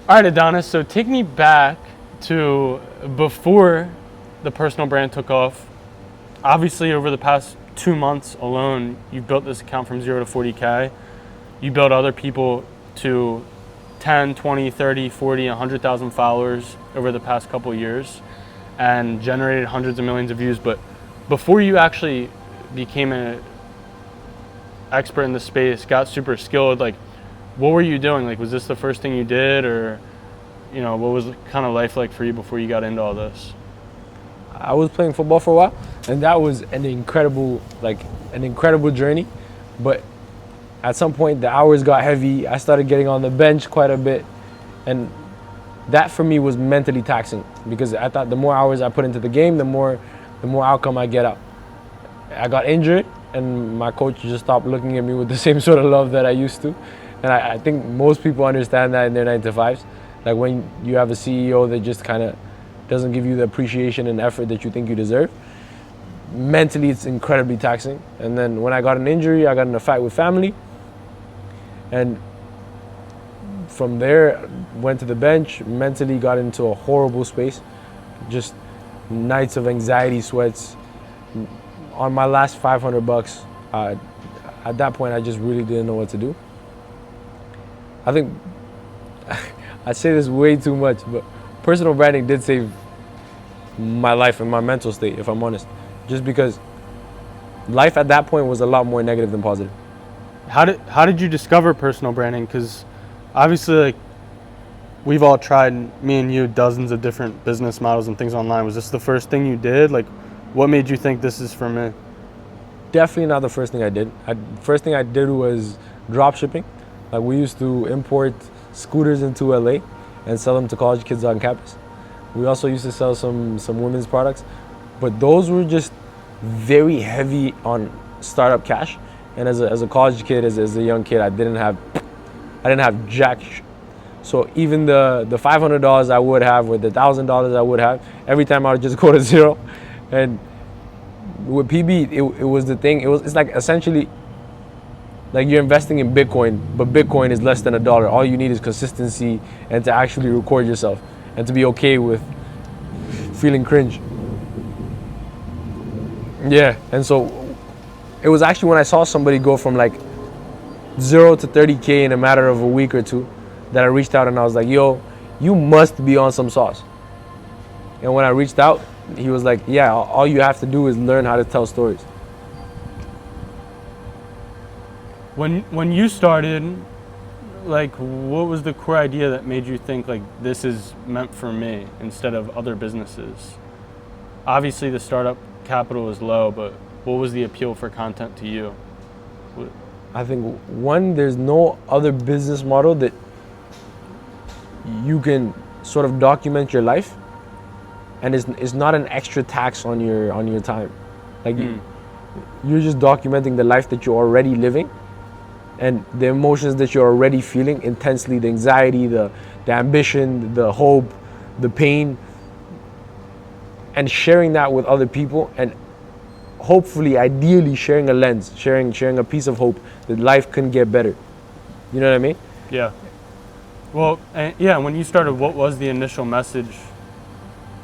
All right, Adonis, so take me back to before the personal brand took off. Obviously, over the past 2 months alone, you've built this account from 0 to 40K. You built other people to 10, 20, 30, 40, 100,000 followers over the past couple of years and generated hundreds of millions of views. But before you actually became an expert in the space, got super skilled, like, what were you doing? Like, was this the first thing you did, or, what was kind of life like for you before you got into all this? I was playing football for a while, and that was an incredible journey. But at some point, the hours got heavy. I started getting on the bench quite a bit, and that for me was mentally taxing because I thought the more hours I put into the game, the more outcome I get out. I got injured, and my coach just stopped looking at me with the same sort of love that I used to. And I think most people understand that in their 9 to 5s. Like when you have a CEO that just kind of doesn't give you the appreciation and effort that you think you deserve. Mentally, it's incredibly taxing. And then when I got an injury, I got in a fight with family. And from there, went to the bench, mentally got into a horrible space. Just nights of anxiety, sweats. On my last $500, at that point, I just really didn't know what to do. I think I say this way too much, but personal branding did save my life and my mental state, if I'm honest. Just because life at that point was a lot more negative than positive. How did you discover personal branding? Because obviously, like, we've all tried, me and you, dozens of different business models and things online. Was this the first thing you did? Like, what made you think this is for me? Definitely not the first thing I did. First thing I did was drop shipping. Like, we used to import scooters into LA and sell them to college kids on campus. We also used to sell some women's products, but those were just very heavy on startup cash. And as a college kid, as a young kid, I didn't have jack. So even the $500 I would have, or the $1,000 I would have, every time I would just go to zero. And with PB, it was the thing. It's like essentially like you're investing in Bitcoin, but Bitcoin is less than $1. All you need is consistency and to actually record yourself and to be okay with feeling cringe. Yeah, and so it was actually when I saw somebody go from like 0 to 30K in a matter of a week or two that I reached out and I was like, yo, you must be on some sauce. And when I reached out, he was like, yeah, all you have to do is learn how to tell stories. When you started, like, what was the core idea that made you think, like, this is meant for me instead of other businesses? Obviously, the startup capital is low, but what was the appeal for content to you? I think, one, there's no other business model that you can sort of document your life, and it's not an extra tax on your time. Like, you're just documenting the life that you're already living, and the emotions that you're already feeling intensely, the anxiety, the ambition, the hope, the pain, and sharing that with other people, and hopefully, ideally, sharing a lens, sharing a piece of hope that life can get better. You know what I mean? Yeah. Well, yeah, when you started, what was the initial message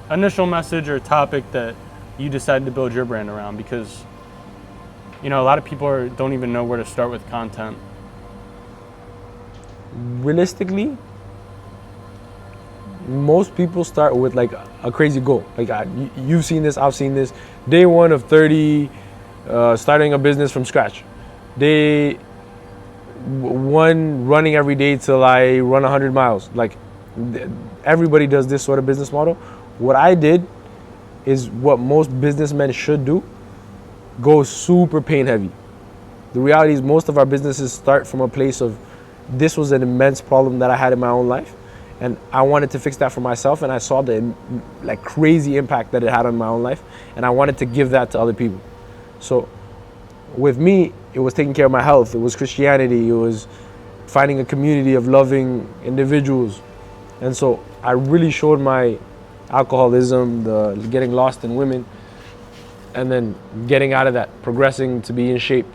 or topic that you decided to build your brand around? Because, a lot of people don't even know where to start with content. Realistically, most people start with like a crazy goal. Like, you've seen this, I've seen this. Day 1 of 30, starting a business from scratch. Day 1, running every day till I run 100 miles. Like, everybody does this sort of business model. What I did is what most businessmen should do: go super pain heavy. The reality is most of our businesses start from a place of, this was an immense problem that I had in my own life, and I wanted to fix that for myself, and I saw the like crazy impact that it had on my own life, and I wanted to give that to other people. So with me, it was taking care of my health, it was Christianity, it was finding a community of loving individuals. And so I really showed my alcoholism, the getting lost in women, and then getting out of that, progressing to be in shape,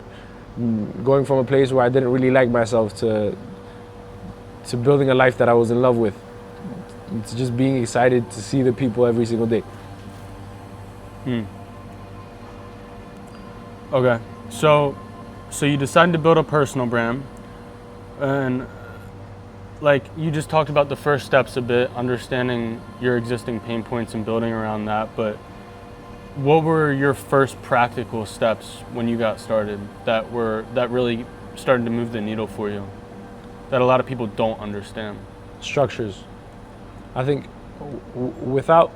going from a place where I didn't really like myself to building a life that I was in love with. It's just being excited to see the people every single day. Okay, so you decided to build a personal brand, and like you just talked about the first steps a bit, understanding your existing pain points and building around that. But what were your first practical steps when you got started that really started to move the needle for you, that a lot of people don't understand? Structures. I think without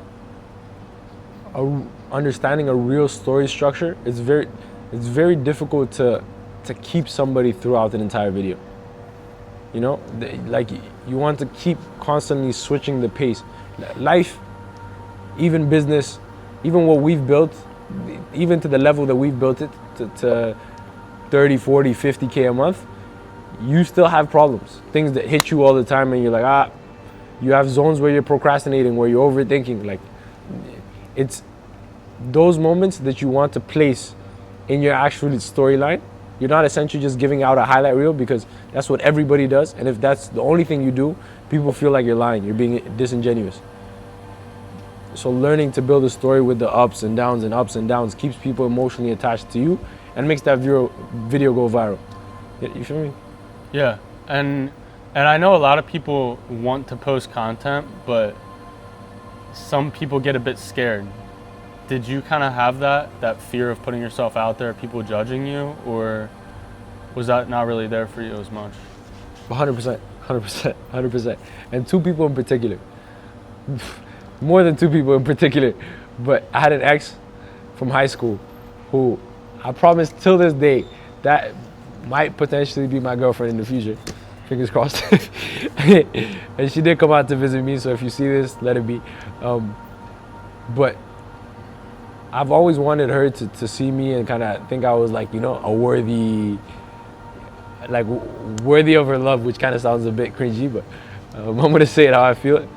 understanding a real story structure, it's very difficult to keep somebody throughout an entire video. You know, like you want to keep constantly switching the pace. Life, even business, even what we've built, even to the level that we've built it to 30, 40, 50K a month, you still have problems. Things that hit you all the time and you're like, you have zones where you're procrastinating, where you're overthinking. Like, it's those moments that you want to place in your actual storyline. You're not essentially just giving out a highlight reel, because that's what everybody does. And if that's the only thing you do, people feel like you're lying, you're being disingenuous. So learning to build a story with the ups and downs keeps people emotionally attached to you and makes that video go viral. You feel me? Yeah, and I know a lot of people want to post content, but some people get a bit scared. Did you kind of have that fear of putting yourself out there, people judging you, or was that not really there for you as much? 100%. And two people in particular, more than two people in particular, but I had an ex from high school who I promise till this day that might potentially be my girlfriend in the future. Fingers crossed. And she did come out to visit me, so if you see this, let it be. But I've always wanted her to see me and kind of think I was like, you know, a worthy of her love, which kind of sounds a bit cringy, but I'm gonna say it how I feel it.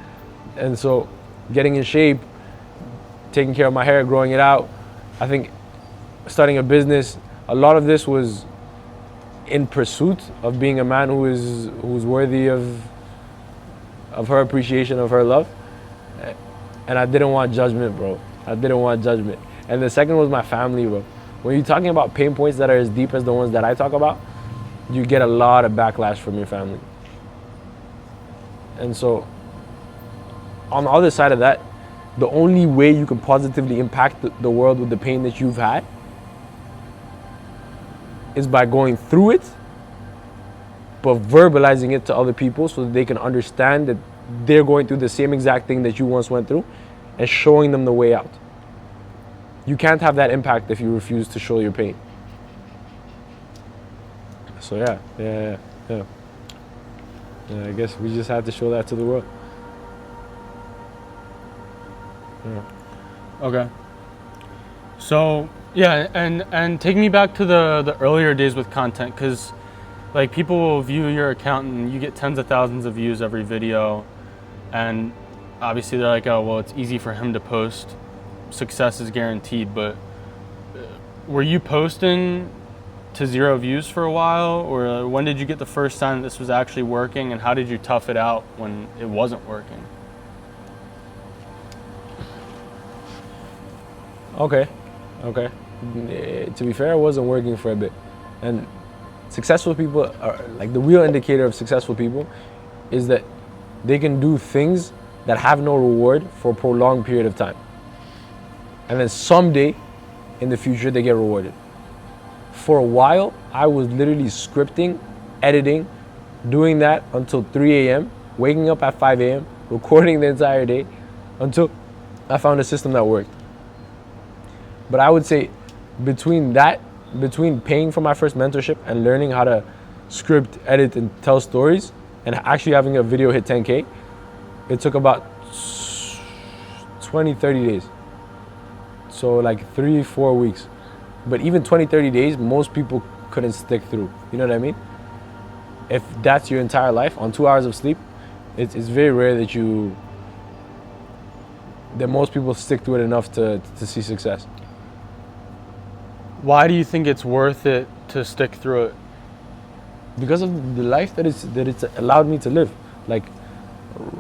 And so getting in shape, taking care of my hair, growing it out, I think starting a business, a lot of this was in pursuit of being a man who's worthy of her appreciation, of her love. And I didn't want judgment, bro. I didn't want judgment. And the second was my family, bro. When you're talking about pain points that are as deep as the ones that I talk about, you get a lot of backlash from your family. And so on the other side of that, the only way you can positively impact the world with the pain that you've had is by going through it, but verbalizing it to other people so that they can understand that they're going through the same exact thing that you once went through, and showing them the way out. You can't have that impact if you refuse to show your pain. So yeah, I guess we just have to show that to the world. Yeah. Okay. So yeah, and take me back to the earlier days with content, because like people will view your account and you get tens of thousands of views every video, and obviously they're like, oh well, it's easy for him to post, success is guaranteed. But were you posting to 0 views for a while, or when did you get the first sign that this was actually working, and how did you tough it out when it wasn't working? Okay. To be fair, it wasn't working for a bit. And successful people are like, the real indicator of successful people is that they can do things that have no reward for a prolonged period of time. And then someday in the future, they get rewarded. For a while, I was literally scripting, editing, doing that until 3 a.m., waking up at 5 a.m., recording the entire day until I found a system that worked. But I would say between paying for my first mentorship and learning how to script, edit, and tell stories, and actually having a video hit 10K, it took about 20, 30 days. So like 3-4 weeks. But even 20, 30 days, most people couldn't stick through. You know what I mean? If that's your entire life on 2 hours of sleep, it's very rare that most people stick to it enough to see success. Why do you think it's worth it to stick through it? Because of the life that it's allowed me to live. Like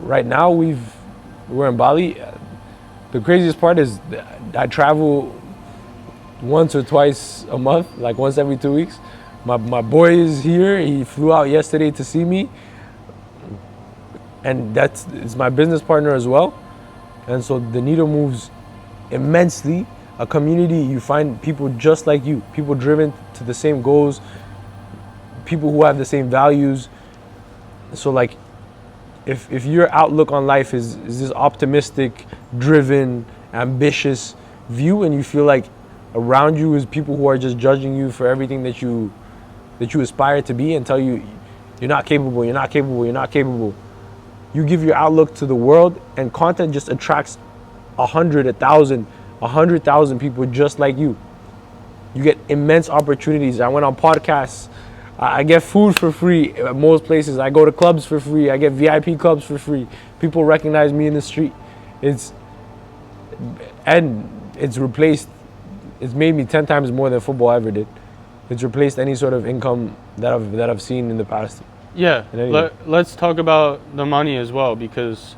right now, we've we're in Bali. The craziest part is I travel once or twice a month, like once every 2 weeks. My boy is here. He flew out yesterday to see me, and it's my business partner as well. And so the needle moves immensely. A community, you find people just like you, people driven to the same goals, people who have the same values. So like, if your outlook on life is this optimistic, driven, ambitious view, and you feel like around you is people who are just judging you for everything that you aspire to be and tell you you're not capable, you're not capable, you're not capable. You give your outlook to the world, and content just attracts 100, 1,000, 100,000 people just like you. You get immense opportunities. I went on podcasts. I get food for free at most places. I go to clubs for free. I get VIP clubs for free. People recognize me in the street. It's replaced. It's made me 10 times more than football ever did. It's replaced any sort of income that I've seen in the past. Yeah, let's talk about the money as well, because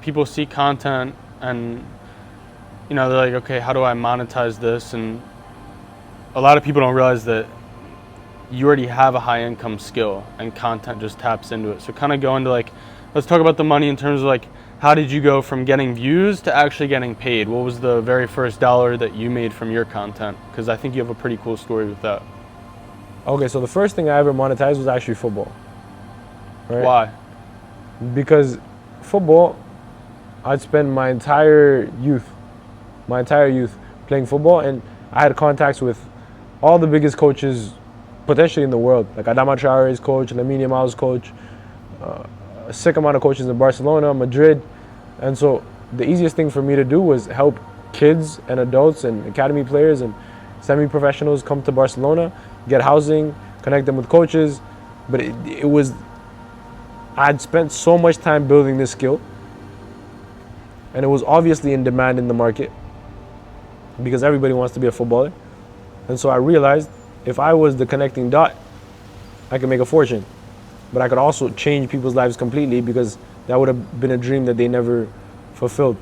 people see content and they're like, okay, how do I monetize this? And a lot of people don't realize that you already have a high income skill and content just taps into it. So kind of go into let's talk about the money in terms of how did you go from getting views to actually getting paid? What was the very first dollar that you made from your content? Because I think you have a pretty cool story with that. Okay, so the first thing I ever monetized was actually football. Right? Why? Because football, I'd spend my entire youth playing football, and I had contacts with all the biggest coaches potentially in the world, like Adama Traore's coach, Lamine Yamal's coach, a sick amount of coaches in Barcelona, Madrid. And so the easiest thing for me to do was help kids and adults and academy players and semi-professionals come to Barcelona, get housing, connect them with coaches. But I'd spent so much time building this skill, and it was obviously in demand in the market because everybody wants to be a footballer. And so I realized if I was the connecting dot, I could make a fortune. But I could also change people's lives completely, because that would have been a dream that they never fulfilled.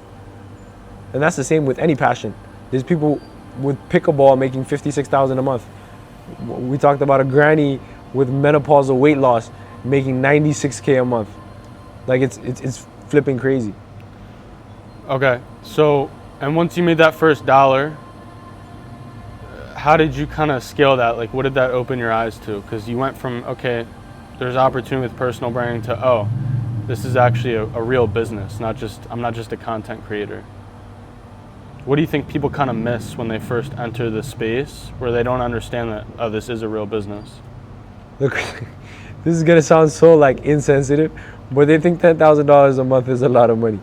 And that's the same with any passion. There's people with pickleball making $56,000 a month. We talked about a granny with menopausal weight loss making $96K a month. Like it's flipping crazy. Okay, so, and once you made that first dollar, how did you kind of scale that? What did that open your eyes to? Because you went from, okay, there's opportunity with personal branding to, oh, this is actually a real business, I'm not just a content creator. What do you think people kind of miss when they first enter the space where they don't understand that, oh, this is a real business? Look, this is gonna sound so insensitive, but they think $10,000 a month is a lot of money.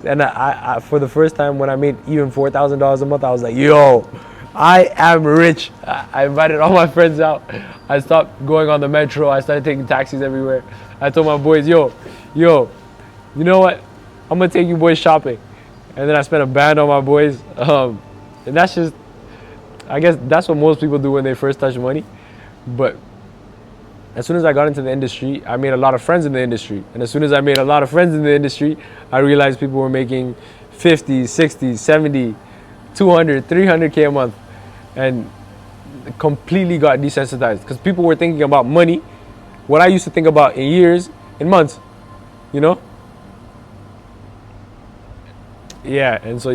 And I for the first time when I made even $4,000 a month, I was like, yo, I am rich. I invited all my friends out. I stopped going on the metro. I started taking taxis everywhere. I told my boys, yo, you know what? I'm gonna take you boys shopping. And then I spent a band on my boys. And that's just, I guess that's what most people do when they first touch money. But as soon as I got into the industry, I made a lot of friends in the industry. And as soon as I made a lot of friends in the industry, I realized people were making 50, 60, 70, 200, 300K a month. And completely got desensitized, because people were thinking about money, what I used to think about in years, in months, Yeah, and so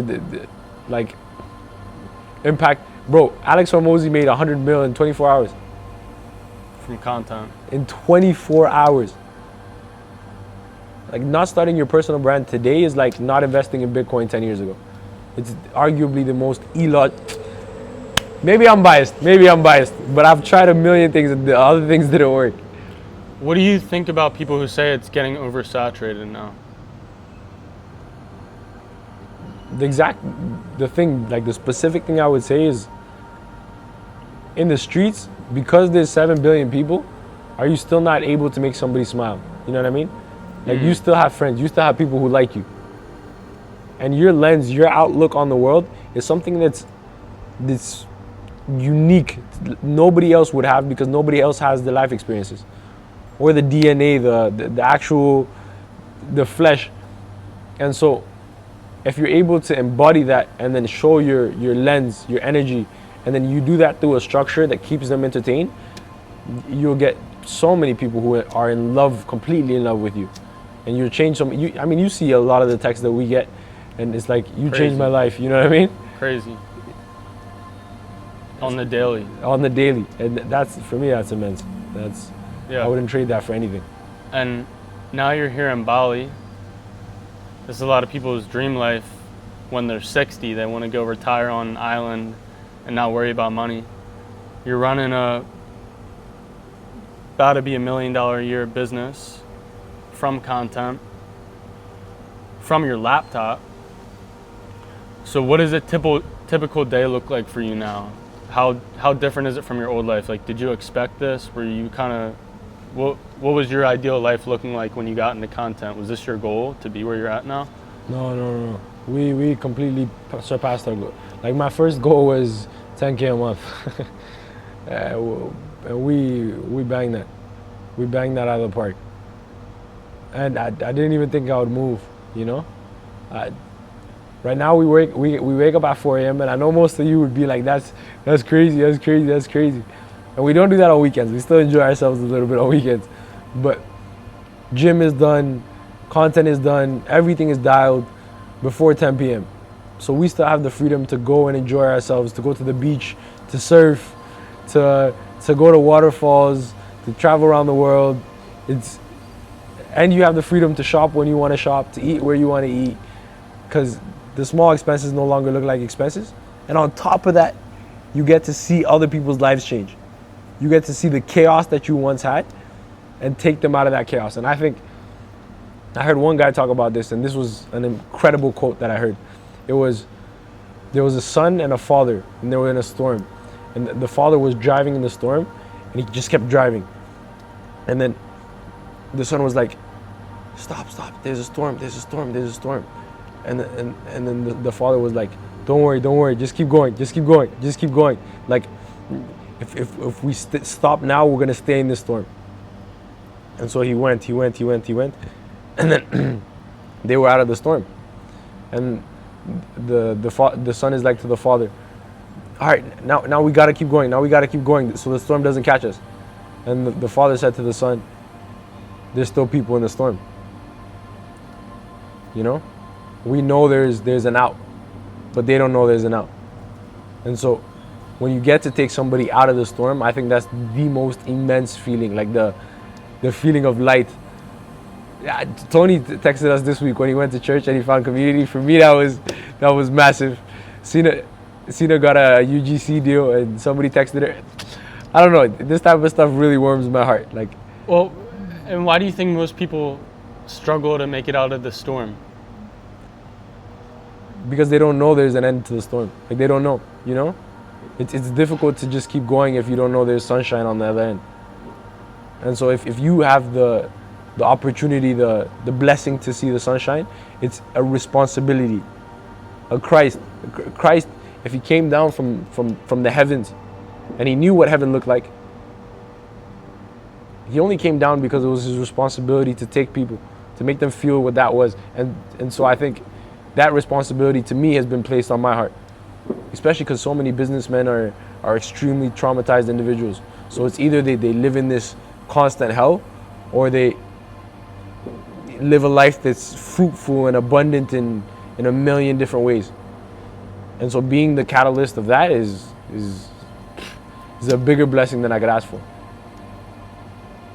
impact, bro. Alex Hormozy made 100 mil in 24 hours. From content. In 24 hours. Not starting your personal brand today is like not investing in Bitcoin 10 years ago. It's arguably the most Maybe I'm biased, but I've tried a million things and the other things didn't work. What do you think about people who say it's getting oversaturated now? The specific thing I would say is, in the streets, because there's 7 billion people, are you still not able to make somebody smile? You know what I mean? You still have friends, you still have people who like you. And your lens, your outlook on the world is something that's unique. Nobody else would have, because nobody else has the life experiences or the DNA, the actual, the flesh. And so if you're able to embody that and then show your lens, your energy, and then you do that through a structure that keeps them entertained, you'll get so many people who are in love, completely in love with you. And you'll change some, I mean, you see a lot of the texts that we get, and it's like, you Crazy. changed my life, you know what I mean? Crazy. On the daily. On the daily. And that's, for me, that's immense. That's, Yeah. I wouldn't trade that for anything. And now you're here in Bali. This is a lot of people's dream life when they're 60. They want to go retire on an island and not worry about money. You're running about to be $1 million a year business from content, from your laptop. So what does a typical day look like for you now? How different is it from your old life? Like, did you expect this? Were you kind of, what was your ideal life looking like when you got into content? Was this your goal to be where you're at now? No. We completely surpassed our goal. Like, my first goal was 10K a month. And we banged that. We banged that out of the park. And I didn't even think I would move, you know? Right now we wake up at 4 a.m. and I know most of you would be like, that's crazy. And we don't do that on weekends. We still enjoy ourselves a little bit on weekends. But gym is done, content is done, everything is dialed before 10 p.m. So we still have the freedom to go and enjoy ourselves, to go to the beach, to surf, to go to waterfalls, to travel around the world. And you have the freedom to shop when you want to shop, to eat where you want to eat, because the small expenses no longer look like expenses. And on top of that, you get to see other people's lives change. You get to see the chaos that you once had and take them out of that chaos. And I think, I heard one guy talk about this, and this was an incredible quote that I heard. There was a son and a father, and they were in a storm. And the father was driving in the storm, and he just kept driving. And then the son was like, stop, there's a storm. And then the father was like, don't worry, just keep going. Like, if we stop now, we're gonna stay in this storm. And so he went, and then they were out of the storm. And the son is like to the father, all right, now we gotta keep going, so the storm doesn't catch us. And the father said to the son, there's still people in the storm. You know? We know there's an out, but they don't know there's an out. And so when you get to take somebody out of the storm, I think that's the most immense feeling, like the feeling of light. Yeah, Tony texted us this week when he went to church and he found community. For me, that was massive. Cena got a UGC deal and somebody texted her. I don't know, this type of stuff really warms my heart. Like, well, and why do you think most people struggle to make it out of the storm? Because they don't know there's an end to the storm. Like, they don't know, you know? It's difficult to just keep going if you don't know there's sunshine on the other end. And so if you have the opportunity, the blessing to see the sunshine, it's a responsibility. Christ, if he came down from the heavens and he knew what heaven looked like, he only came down because it was his responsibility to take people, to make them feel what that was. And so I think that responsibility to me has been placed on my heart, especially because so many businessmen are extremely traumatized individuals. So it's either they live in this constant hell, or they live a life that's fruitful and abundant in a million different ways. And so being the catalyst of that is a bigger blessing than I could ask for.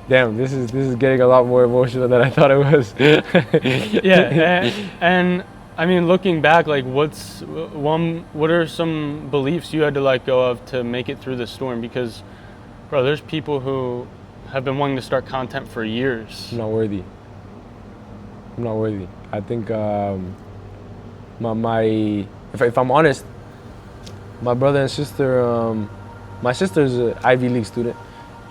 Damn, this is getting a lot more emotional than I thought it was. Yeah, and I mean, looking back, like, what are some beliefs you had to let go of to make it through the storm? Because, bro, there's people who have been wanting to start content for years. I'm not worthy. I think if I'm honest, my brother and sister, my sister's an Ivy League student.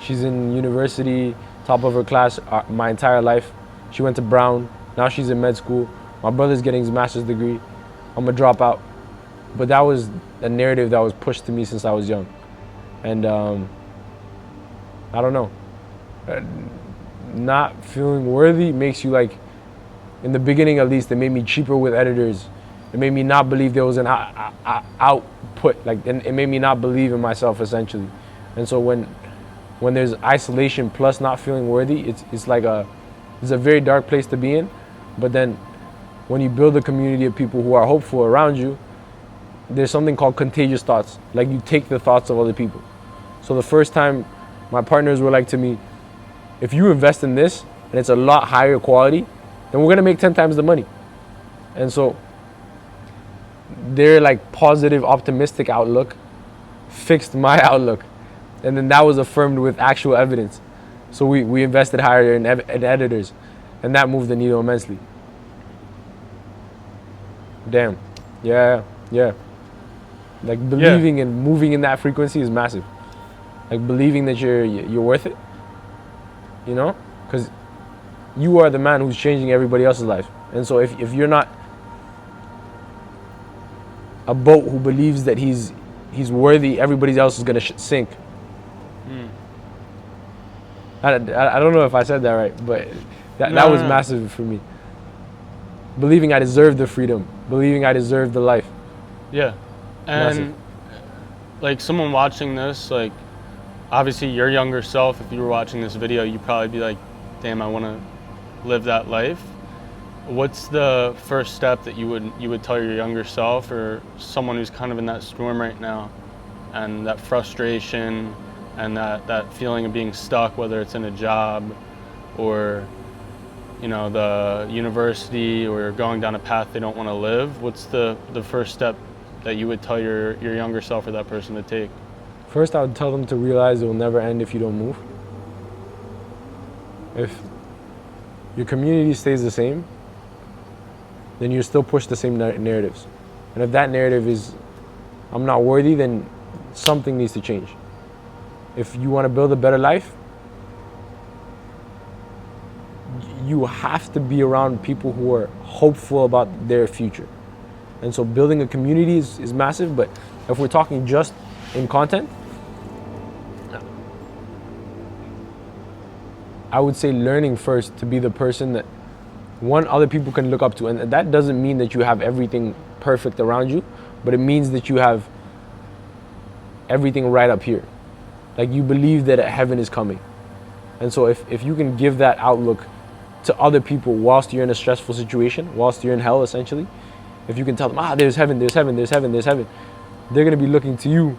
She's in university, top of her class my entire life. She went to Brown. Now she's in med school. My brother's getting his master's degree. I'm a dropout. But that was a narrative that was pushed to me since I was young. And I don't know. Not feeling worthy makes you like In the beginning, at least, it made me cheaper with editors. It made me not believe there was an output. Like, and it made me not believe in myself, essentially. And so when there's isolation plus not feeling worthy, it's a very dark place to be in. But then when you build a community of people who are hopeful around you, there's something called contagious thoughts. Like, you take the thoughts of other people. So the first time my partners were like to me, if you invest in this and it's a lot higher quality, then we're gonna make 10 times the money. And so their like positive, optimistic outlook fixed my outlook. And then that was affirmed with actual evidence. So we invested higher in editors, and that moved the needle immensely. Damn. Yeah. Like, believing and moving in that frequency is massive. Like, believing that you're worth it, you know? Because you are the man who's changing everybody else's life. And so if you're not a boat who believes that he's worthy, everybody else is going to sink. I don't know if I said that right, but that was massive for me. Believing I deserve the freedom, believing I deserve the life. Yeah. And massive. Like, someone watching this, like, obviously your younger self, if you were watching this video, you'd probably be like, damn, I want to live that life. What's the first step that you would tell your younger self, or someone who's kind of in that storm right now, and that frustration and that feeling of being stuck, whether it's in a job or, you know, the university, or going down a path they don't want to live? What's the first step that you would tell your younger self or that person to take? First, I would tell them to realize it will never end if you don't move. If your community stays the same, then you still push the same narratives. And if that narrative is, I'm not worthy, then something needs to change. If you want to build a better life, you have to be around people who are hopeful about their future. And so building a community is massive, but if we're talking just in content, I would say learning first to be the person that other people can look up to. And that doesn't mean that you have everything perfect around you, but it means that you have everything right up here. Like, you believe that heaven is coming. And so if you can give that outlook to other people whilst you're in a stressful situation, whilst you're in hell, essentially, if you can tell them, there's heaven, there's heaven, there's heaven, there's heaven, they're going to be looking to you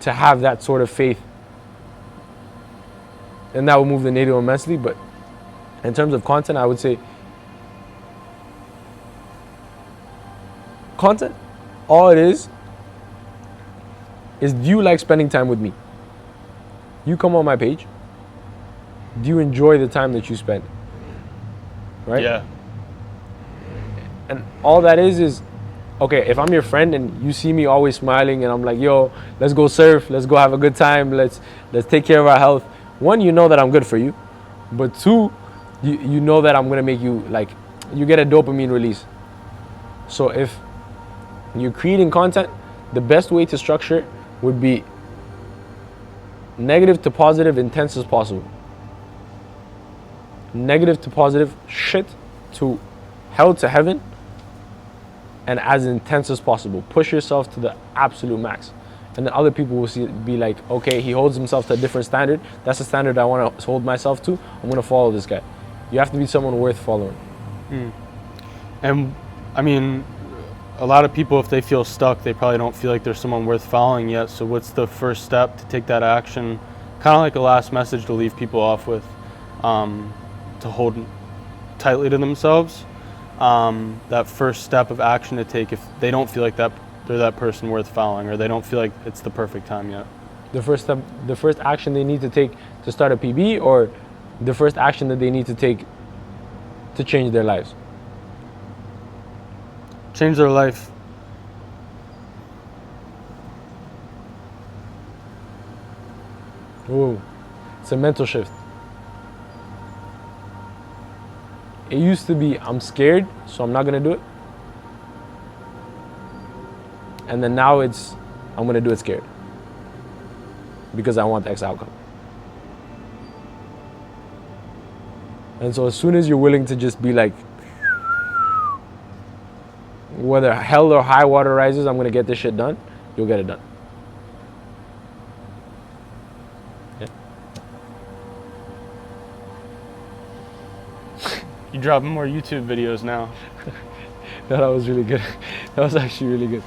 to have that sort of faith. And that will move the needle immensely. But in terms of content, I would say content, all it is do you like spending time with me? You come on my page, do you enjoy the time that you spend? Right? Yeah. And all that is okay, if I'm your friend and you see me always smiling and I'm like, yo, let's go surf, let's go have a good time, let's take care of our health. One, you know that I'm good for you. But two, you know that I'm gonna make you, like, you get a dopamine release. So if you're creating content, the best way to structure it would be negative to positive, intense as possible. Negative to positive, shit to hell to heaven, and as intense as possible. Push yourself to the absolute max. And then other people will be like, okay, he holds himself to a different standard. That's the standard I want to hold myself to. I'm going to follow this guy. You have to be someone worth following. And I mean, a lot of people, if they feel stuck, they probably don't feel like there's someone worth following yet. So what's the first step to take that action? Kind of like a last message to leave people off with, to hold tightly to themselves. That first step of action to take if they don't feel like that they're that person worth following, or they don't feel like it's the perfect time yet. The first step, the first action they need to take to start a PB, or the first action that they need to take to change their lives? Change their life. Ooh, it's a mental shift. It used to be, I'm scared, so I'm not gonna do it. And then now it's, I'm gonna do it scared because I want the X outcome. And so as soon as you're willing to just be like, whether hell or high water rises, I'm gonna get this shit done. You'll get it done. Yeah. You dropping more YouTube videos now. No, that was really good. That was actually really good.